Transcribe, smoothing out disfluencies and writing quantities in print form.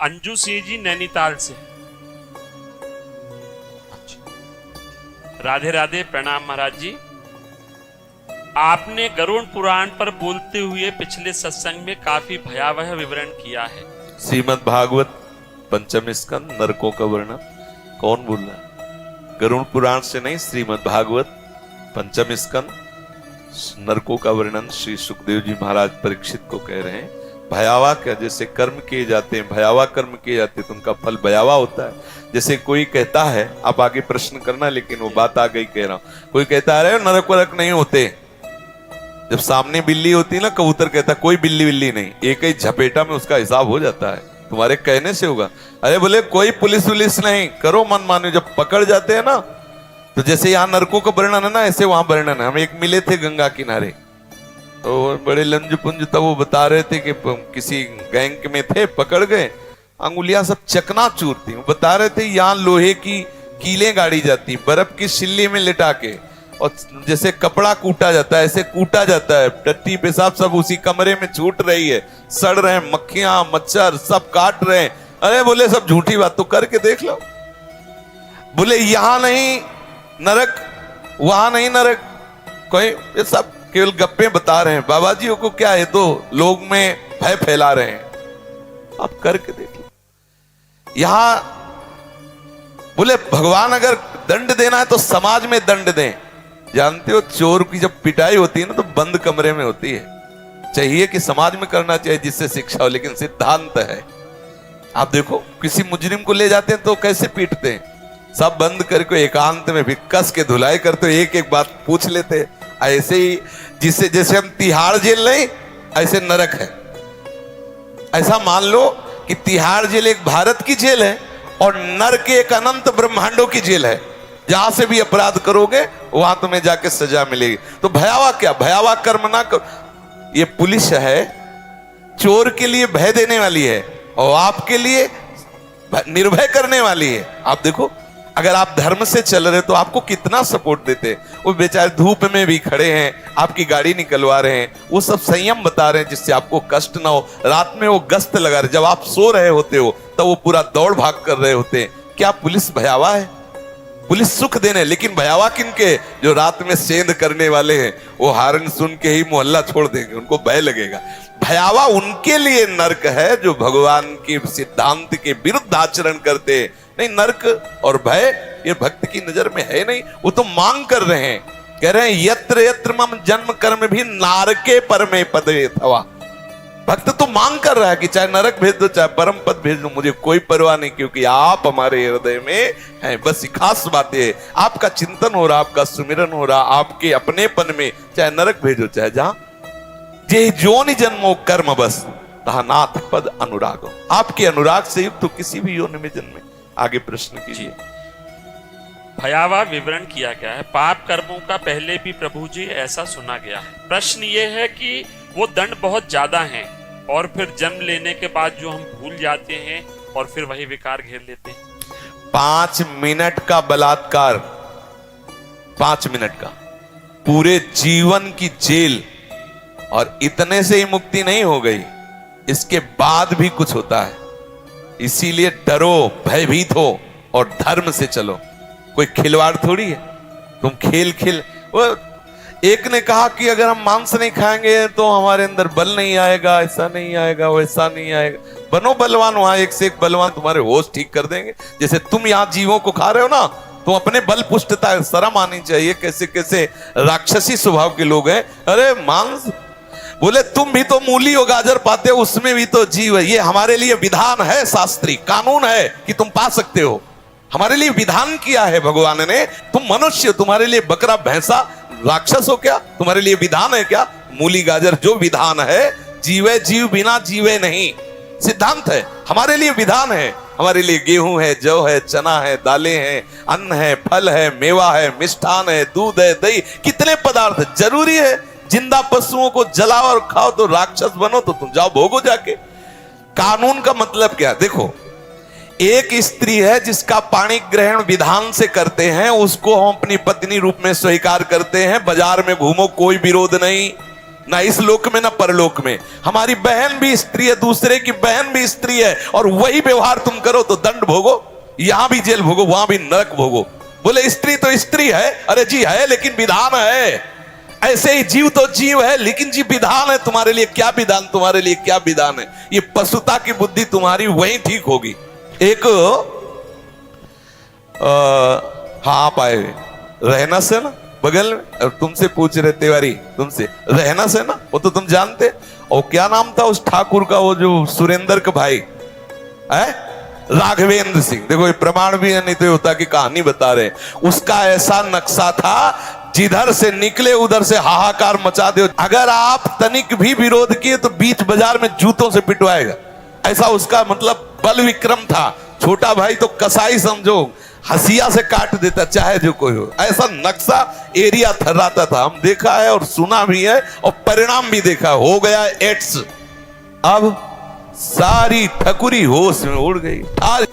अंजू सिंह जी नैनीताल से। राधे राधे, प्रणाम महाराज जी। आपने गरुड़ पुराण पर बोलते हुए पिछले सत्संग में काफी भयावह विवरण किया है। श्रीमद् भागवत पंचम स्कंद नरकों का वर्णन कौन बोल रहा है? गरुड़ पुराण से नहीं, श्रीमद् भागवत पंचम स्कंद नरकों का वर्णन श्री सुखदेव जी महाराज परीक्षित को कह रहे हैं। भयावह क्या? जैसे कर्म किए जाते हैं, भयावह कर्म किए जाते हैं तो उनका फल भयावह होता है। जैसे कोई कहता है, आप आगे प्रश्न करना लेकिन वो बात आ गई कह रहा हूं। कोई कहता है अरे नरक वरक नहीं होते। जब सामने बिल्ली होती है ना, कबूतर कहता कोई बिल्ली बिल्ली नहीं, एक ही झपेटा में उसका हिसाब हो जाता है। तुम्हारे कहने से होगा। अरे बोले कोई पुलिस वुलिस नहीं, करो मन मानो। जब पकड़ जाते हैं ना, तो जैसे यहाँ नरकों का वर्णन है ना, ऐसे वहां वर्णन है। हम एक मिले थे गंगा किनारे, तो बड़े लंज पुंज तब वो बता रहे थे कि किसी गैंग में थे, पकड़ गए, अंगुलियां सब चकनाचूर थी। वो बता रहे थे यहाँ लोहे की कीलें गाड़ी जाती, बर्फ की सिल्ली में लिटा के, और जैसे कपड़ा कूटा जाता है ऐसे कूटा जाता है। टट्टी पेशाब सब उसी कमरे में छूट रही है, सड़ रहे हैं, मक्खियां मच्छर सब काट रहे हैं। अरे बोले सब झूठी बात, तो करके देख लो। बोले यहां नहीं नरक, वहां नहीं नरक, कोई ये सब केवल गप्पे बता रहे हैं। बाबा जी को क्या है, तो लोग में भय फैला रहे हैं। आप करके देख लो। यहां बोले भगवान अगर दंड देना है तो समाज में दंड दें। जानते हो चोर की जब पिटाई होती है ना, तो बंद कमरे में होती है। चाहिए कि समाज में करना चाहिए जिससे शिक्षा हो, लेकिन सिद्धांत है। आप देखो किसी मुजरिम को ले जाते हैं तो कैसे पीटते हैं, सब बंद करके एकांत में भी कस के धुलाई करते, एक एक बात पूछ लेते। ऐसे ही जिसे जैसे हम तिहाड़ जेल नहीं, ऐसे नरक है। ऐसा मान लो कि तिहाड़ जेल एक भारत की जेल है और नरक एक अनंत ब्रह्मांडों की जेल है। जहां से भी अपराध करोगे वहां तुम्हें जाके सजा मिलेगी। तो भयावह क्या? भयावह कर्म ना करो। ये पुलिस है, चोर के लिए भय देने वाली है और आपके लिए निर्भय करने वाली है। आप देखो अगर आप धर्म से चल रहे तो आपको कितना सपोर्ट देते। वो बेचारे धूप में भी खड़े हैं, आपकी गाड़ी निकलवा रहे हैं, वो सब संयम बता रहे हैं जिससे आपको कष्ट ना हो। रात में वो गश्त लगा रहे, जब आप सो रहे होते हो तो वो पूरा दौड़ भाग कर रहे होते हैं। क्या पुलिस भयावह है? पुलिस सुख देने, लेकिन भयावह किनके? जो रात में सेंध करने वाले हैं, वो हारन सुन के ही मोहल्ला छोड़ देंगे, उनको भय लगेगा। भयावह उनके लिए नरक है जो भगवान के सिद्धांत के विरुद्ध आचरण करते हैं। नहीं, नरक और भय ये भक्त की नजर में है नहीं। वो तो मांग कर रहे हैं, कह रहे हैं यत्र यत्र मम जन्म कर्म भी नारके परमे पदे थवा। भक्त तो मांग कर रहा है कि चाहे नरक भेज दो चाहे परम पद भेज दो, मुझे कोई परवाह नहीं, क्योंकि आप हमारे हृदय में हैं। बस खास बात है, आपका चिंतन हो रहा, आपका सुमिरन हो रहा, आपके अपनेपन में, चाहे नरक भेजो चाहे जहां। जे जोनि जन्मो कर्म बस तहा नाथ पद अनुरागो। आपके अनुराग से युक्त तो किसी भी योनि में जन्मे। आगे प्रश्न कीजिए। भयावह विवरण किया गया है। पाप कर्मों का पहले भी प्रभु जी ऐसा सुना गया है। प्रश्न ये है कि वो दंड बहुत ज्यादा हैं और फिर जन्म लेने के बाद जो हम भूल जाते हैं और फिर वही विकार घेर लेते हैं। 5 मिनट का बलात्कार, 5 मिनट का, पूरे जीवन की जेल, और इतने से ही मुक्ति नहीं हो गई, इसके बाद भी कुछ होता है। इसीलिए डरो, भयभीत हो और धर्म से चलो। कोई खिलवाड़ थोड़ी है। तुम खेल वो एक ने कहा कि अगर हम मांस नहीं खाएंगे तो हमारे अंदर बल नहीं आएगा, ऐसा नहीं आएगा, वैसा नहीं आएगा। बनो बलवान, वहां एक से एक बलवान तुम्हारे होश ठीक कर देंगे। जैसे तुम यहाँ जीवों को खा रहे हो ना, तुम अपने बल पुष्टता शर्म आनी चाहिए। कैसे कैसे राक्षसी स्वभाव के लोग हैं। अरे मांस, बोले तुम भी तो मूली और गाजर पाते हो, उसमें भी तो जीव है। ये हमारे लिए विधान है, शास्त्री कानून है कि तुम पा सकते हो। हमारे लिए विधान किया है भगवान ने। तुम मनुष्य, तुम्हारे लिए बकरा भैंसा राक्षस हो क्या? तुम्हारे लिए विधान है क्या? मूली गाजर जो विधान है, जीवे जीव बिना जीवे नहीं, सिद्धांत है। हमारे लिए विधान है। हमारे लिए गेहूं है, जौ है, चना है, दालें हैं, अन्न है, फल है, मेवा है, मिष्ठान है, दूध है, दही, कितने पदार्थ जरूरी है। जिंदा पशुओं को जलाओ और खाओ तो राक्षस बनो, तो तुम जाओ भोगो जाके। कानून का मतलब क्या? देखो, एक स्त्री है जिसका पाणी ग्रहण विधान से करते हैं, उसको हम अपनी पत्नी रूप में स्वीकार करते हैं। बाजार में घूमो, कोई विरोध नहीं। ना इस लोक में ना परलोक में। हमारी बहन भी स्त्री है, दूसरे की बहन भी स्त्री है, और वही व्यवहार तुम करो तो दंड भोगो, यहां भी जेल भोगो, वहां भी नरक भोगो। बोले स्त्री तो स्त्री है, अरे जी है, लेकिन विधान है। ऐसे ही जीव तो जीव है, लेकिन जी विधान है तुम्हारे लिए। क्या विधान? तुम्हारे लिए क्या विधान है? ये पशुता की बुद्धि तुम्हारी वहीं ठीक होगी। एक हाँ आप आए रहना से ना बगल में, और तुमसे पूछ रहे तिवारी, तुमसे रहना से ना, वो तो तुम जानते। और क्या नाम था उस ठाकुर का, वो जो सुरेंद्र का भाई है, राघवेंद्र सिंह। देखो ये प्रमाण भी है, नहीं तो होता कि कहानी बता रहे। उसका ऐसा नक्शा था, जिधर से निकले उधर से हाहाकार मचा दो। अगर आप तनिक भी विरोध किए तो बीच बाजार में जूतों से पिटवाएगा। ऐसा उसका मतलब बल विक्रम था। छोटा भाई तो कसाई समझो, हसिया से काट देता चाहे जो कोई हो। ऐसा नक्शा एरिया थर्राता था। हम देखा है और सुना भी है, और परिणाम भी देखा। हो गया एड्स। अब सारी ठकुरी होश में उड़ गई।